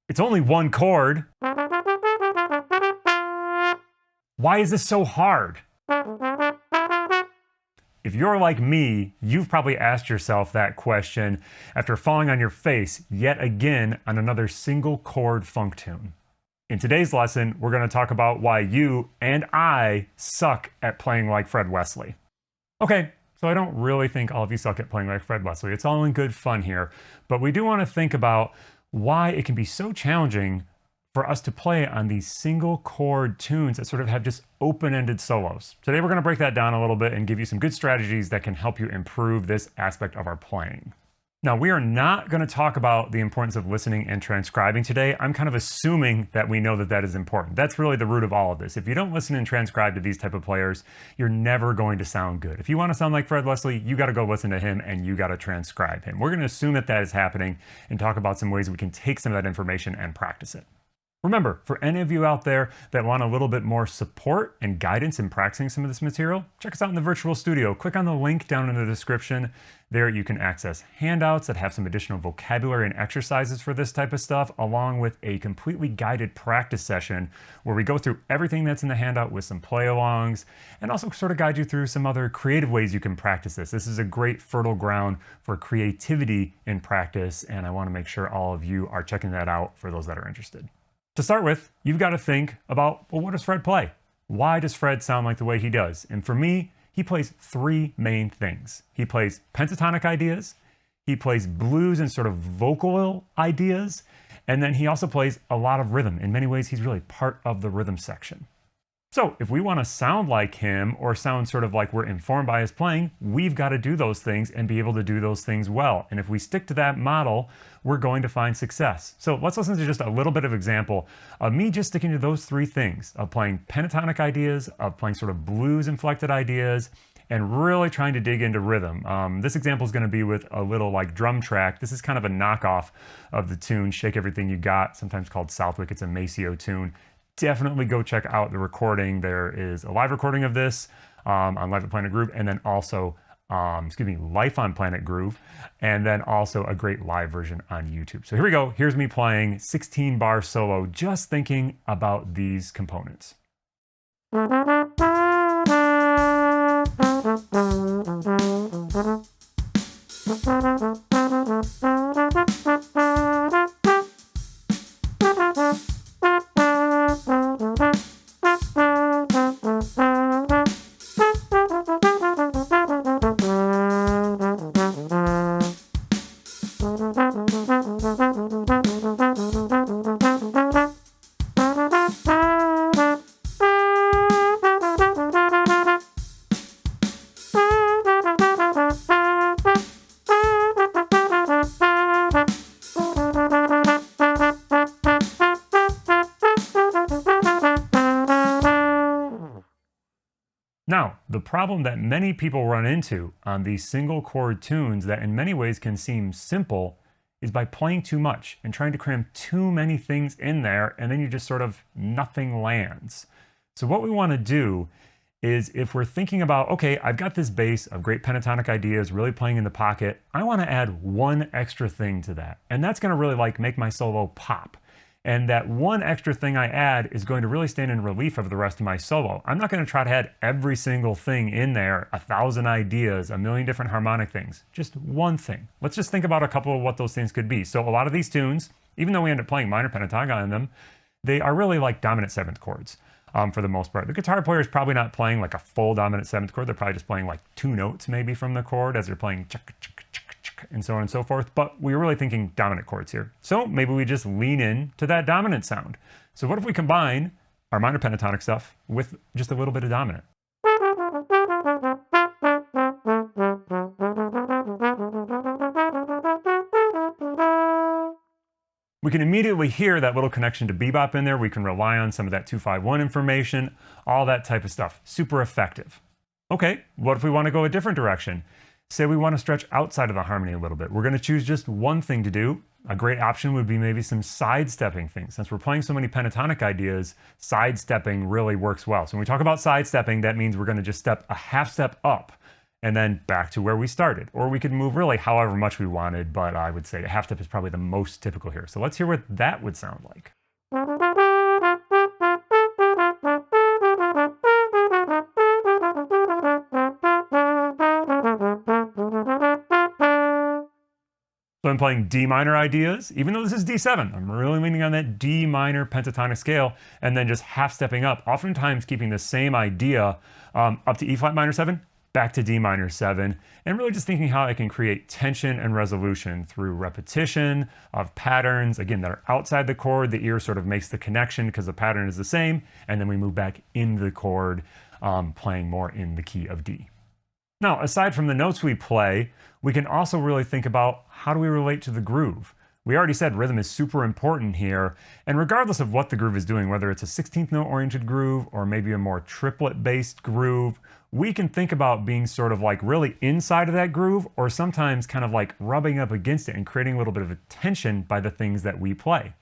It's only one chord. Why is this so hard? If you're like me, you've probably asked yourself that question after falling on your face yet again on another single chord funk tune. In today's lesson, we're going to talk about why you and I suck at playing like Fred Wesley. Okay, so I don't really think all of you suck at playing like Fred Wesley. It's all in good fun here, but we do want to think about why it can be so challenging for us to play on these single chord tunes that sort of have just open-ended solos. Today we're going to break that down a little bit and give you some good strategies that can help you improve this aspect of our playing. Now, we are not going to talk about the importance of listening and transcribing today. I'm kind of assuming that we know that that is important. That's really the root of all of this. If you don't listen and transcribe to these type of players, you're never going to sound good. If you want to sound like Fred Wesley, you got to go listen to him and you got to transcribe him. We're going to assume that that is happening and talk about some ways we can take some of that information and practice it. Remember, for any of you out there that want a little bit more support and guidance in practicing some of this material, check us out in the virtual studio. Click on the link down in the description. There you can access handouts that have some additional vocabulary and exercises for this type of stuff, along with a completely guided practice session where we go through everything that's in the handout with some play-alongs and also sort of guide you through some other creative ways you can practice this. This is a great fertile ground for creativity in practice, and I want to make sure all of you are checking that out for those that are interested. To start with, you've got to think about, well, what does Fred play? Why does Fred sound like the way he does? And for me, he plays three main things. He plays pentatonic ideas, he plays blues and sort of vocal ideas, and then he also plays a lot of rhythm. In many ways, he's really part of the rhythm section. So if we want to sound like him or sound sort of like we're informed by his playing, we've got to do those things and be able to do those things well. And if we stick to that model, we're going to find success. So let's listen to just a little bit of example of me just sticking to those three things of playing pentatonic ideas, of playing sort of blues inflected ideas, and really trying to dig into rhythm. This example is going to be with a little like drum track. This is kind of a knockoff of the tune Shake Everything You Got, sometimes called Southwick. It's a Maceo tune. Definitely go check out the recording. There is a live recording of this on Live at Planet Groove, and then also, Life on Planet Groove, and then also a great live version on YouTube. So here we go. Here's me playing 16-bar solo, just thinking about these components. Now, the problem that many people run into on these single chord tunes that in many ways can seem simple is by playing too much and trying to cram too many things in there, and then you just sort of nothing lands. So what we want to do is, if we're thinking about, okay, I've got this base of great pentatonic ideas really playing in the pocket, I want to add one extra thing to that. And that's going to really like make my solo pop. And that one extra thing I add is going to really stand in relief of the rest of my solo. I'm not going to try to add every single thing in there, 1,000 ideas, a million different harmonic things. Just one thing. Let's just think about a couple of what those things could be. So a lot of these tunes, even though we end up playing minor pentatonic on them, they are really like dominant seventh chords for the most part. The guitar player is probably not playing like a full dominant seventh chord. They're probably just playing like two notes maybe from the chord as they're playing and so on and so forth, but we're really thinking dominant chords here. So maybe we just lean in to that dominant sound. So what if we combine our minor pentatonic stuff with just a little bit of dominant? We can immediately hear that little connection to bebop in there. We can rely on some of that 2-5-1 information, all that type of stuff. Super effective. Okay, what if we want to go a different direction? Say we want to stretch outside of the harmony a little bit. We're going to choose just one thing to do. A great option would be maybe some sidestepping things. Since we're playing so many pentatonic ideas, sidestepping really works well. So when we talk about sidestepping, that means we're going to just step a half step up and then back to where we started. Or we could move really however much we wanted, but I would say a half step is probably the most typical here. So let's hear what that would sound like. So I'm playing D minor ideas, even though this is D7. I'm really leaning on that D minor pentatonic scale and then just half stepping up, oftentimes keeping the same idea up to E flat minor 7, back to D minor 7, and really just thinking how I can create tension and resolution through repetition of patterns, again, that are outside the chord. The ear sort of makes the connection because the pattern is the same, and then we move back into the chord, playing more in the key of D. Now, aside from the notes we play, we can also really think about how do we relate to the groove. We already said rhythm is super important here, and regardless of what the groove is doing, whether it's a 16th note oriented groove or maybe a more triplet based groove, we can think about being sort of like really inside of that groove or sometimes kind of like rubbing up against it and creating a little bit of a tension by the things that we play.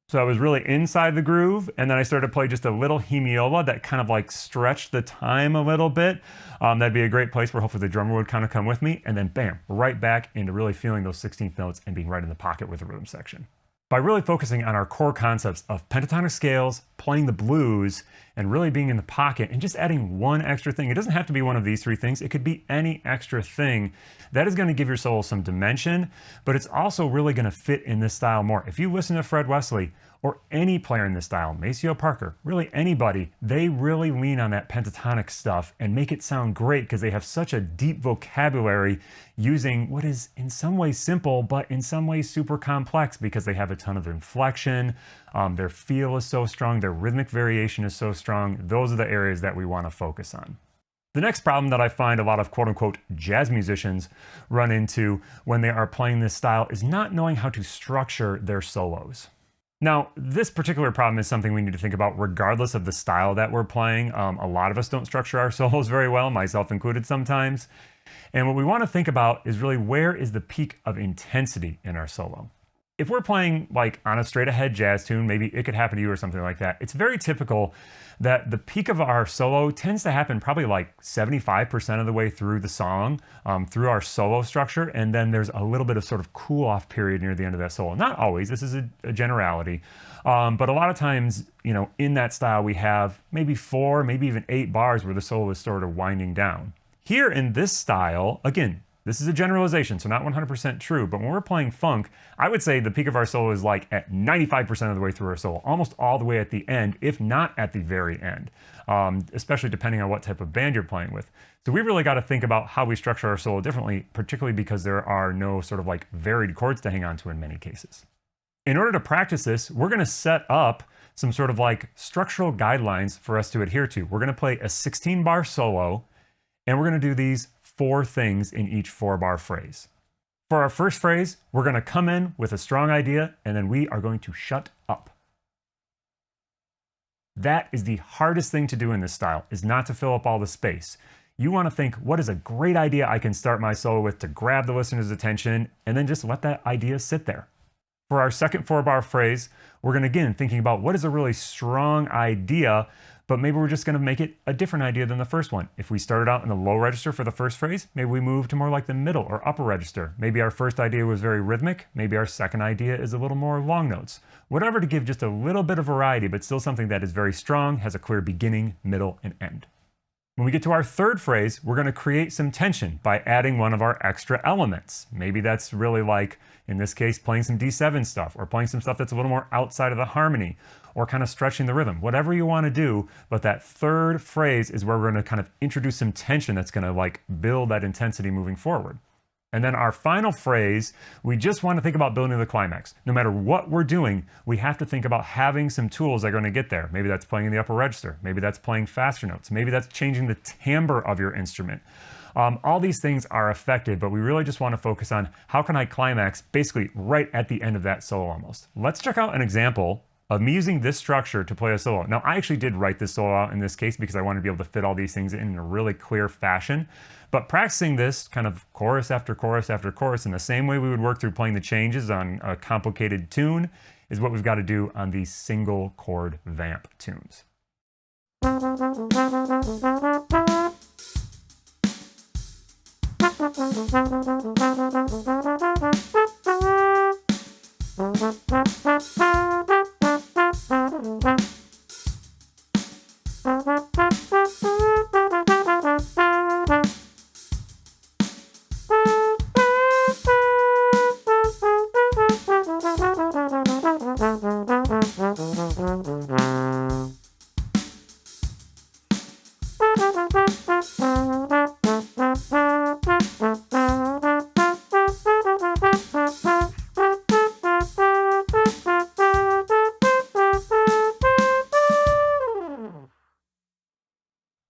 So I was really inside the groove, and then I started to play just a little hemiola that kind of like stretched the time a little bit. That'd be a great place where hopefully the drummer would kind of come with me, and then bam, right back into really feeling those 16th notes and being right in the pocket with the rhythm section. By really focusing on our core concepts of pentatonic scales, playing the blues, and really being in the pocket, and just adding one extra thing. It doesn't have to be one of these three things. It could be any extra thing. That is going to give your solo some dimension, but it's also really going to fit in this style more. If you listen to Fred Wesley, or any player in this style, Maceo Parker, really anybody, they really lean on that pentatonic stuff and make it sound great because they have such a deep vocabulary using what is in some ways simple, but in some ways super complex because they have a ton of inflection. Their feel is so strong, their rhythmic variation is so strong. Those are the areas that we want to focus on. The next problem that I find a lot of quote-unquote jazz musicians run into when they are playing this style is not knowing how to structure their solos. Now, this particular problem is something we need to think about regardless of the style that we're playing. A lot of us don't structure our solos very well, myself included sometimes. And what we want to think about is really where is the peak of intensity in our solo. If we're playing like on a straight ahead jazz tune, maybe It Could Happen to You or something like that, it's very typical that the peak of our solo tends to happen probably like 75% of the way through the song, through our solo structure, and then there's a little bit of sort of cool off period near the end of that solo. Not always, this is a generality, but a lot of times, you know, in that style we have maybe 4, maybe even 8 bars where the solo is sort of winding down. Here in this style, again, this is a generalization, so not 100% true, but when we're playing funk, I would say the peak of our solo is like at 95% of the way through our solo, almost all the way at the end, if not at the very end, especially depending on what type of band you're playing with. So we've really got to think about how we structure our solo differently, particularly because there are no sort of like varied chords to hang on to in many cases. In order to practice this, we're going to set up some sort of like structural guidelines for us to adhere to. We're going to play a 16-bar solo, and we're going to do these 4 things in each 4-bar phrase. For our first phrase, we're going to come in with a strong idea, and then we are going to shut up. That is the hardest thing to do in this style, is not to fill up all the space. You want to think, what is a great idea I can start my solo with to grab the listener's attention, and then just let that idea sit there. For our second 4-bar phrase, we're going to again thinking about what is a really strong idea, but maybe we're just going to make it a different idea than the first one. If we started out in the low register for the first phrase, maybe we move to more like the middle or upper register. Maybe our first idea was very rhythmic. Maybe our second idea is a little more long notes. Whatever to give just a little bit of variety, but still something that is very strong, has a clear beginning, middle, and end. When we get to our third phrase, we're going to create some tension by adding one of our extra elements. Maybe that's really like, in this case, playing some D7 stuff, or playing some stuff that's a little more outside of the harmony, or kind of stretching the rhythm. Whatever you want to do, but that third phrase is where we're going to kind of introduce some tension that's going to like build that intensity moving forward. And then our final phrase, we just want to think about building the climax. No matter what we're doing, we have to think about having some tools that are going to get there. Maybe that's playing in the upper register. Maybe that's playing faster notes. Maybe that's changing the timbre of your instrument. All these things are effective, but we really just want to focus on how can I climax basically right at the end of that solo almost. Let's check out an example of me using this structure to play a solo. Now, I actually did write this solo out in this case because I wanted to be able to fit all these things in a really clear fashion. But practicing this kind of chorus after chorus after chorus in the same way we would work through playing the changes on a complicated tune is what we've got to do on these single chord vamp tunes.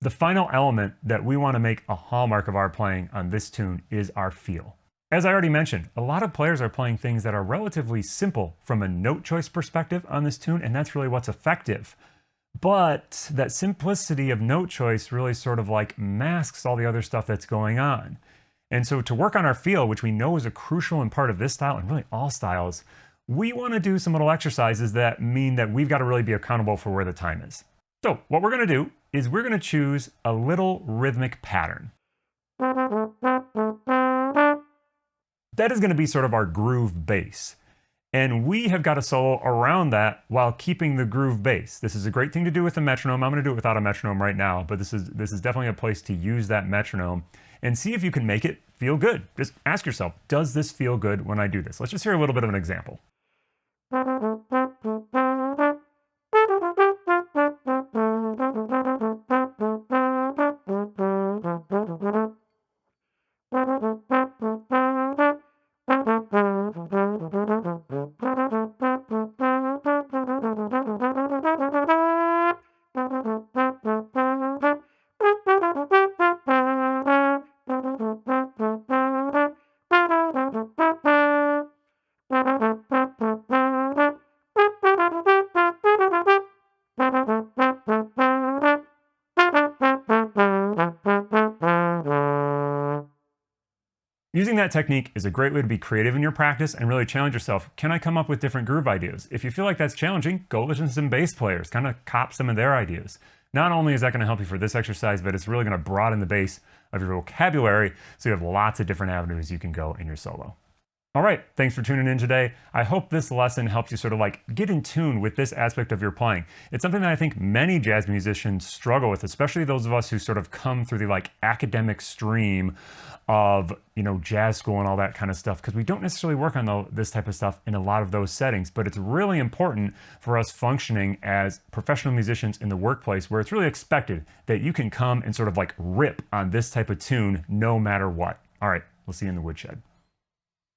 The final element that we want to make a hallmark of our playing on this tune is our feel. As I already mentioned, a lot of players are playing things that are relatively simple from a note choice perspective on this tune, and that's really what's effective. But that simplicity of note choice really sort of like masks all the other stuff that's going on. And so to work on our feel, which we know is a crucial and part of this style and really all styles, we want to do some little exercises that mean that we've got to really be accountable for where the time is. So what we're going to do is we're going to choose a little rhythmic pattern. That is going to be sort of our groove bass. And we have got a solo around that while keeping the groove bass. This is a great thing to do with a metronome. I'm going to do it without a metronome right now, but this is definitely a place to use that metronome and see if you can make it feel good. Just ask yourself, does this feel good when I do this? Let's just hear a little bit of an example. Using that technique is a great way to be creative in your practice and really challenge yourself. Can I come up with different groove ideas? If you feel like that's challenging, go listen to some bass players, kind of cop some of their ideas. Not only is that going to help you for this exercise, but it's really going to broaden the base of your vocabulary so you have lots of different avenues you can go in your solo. All right, thanks for tuning in today. I hope this lesson helps you sort of like get in tune with this aspect of your playing. It's something that I think many jazz musicians struggle with, especially those of us who sort of come through the like academic stream of, you know, jazz school and all that kind of stuff, because we don't necessarily work on this type of stuff in a lot of those settings, but it's really important for us functioning as professional musicians in the workplace where it's really expected that you can come and sort of like rip on this type of tune no matter what. All right, we'll see you in the woodshed.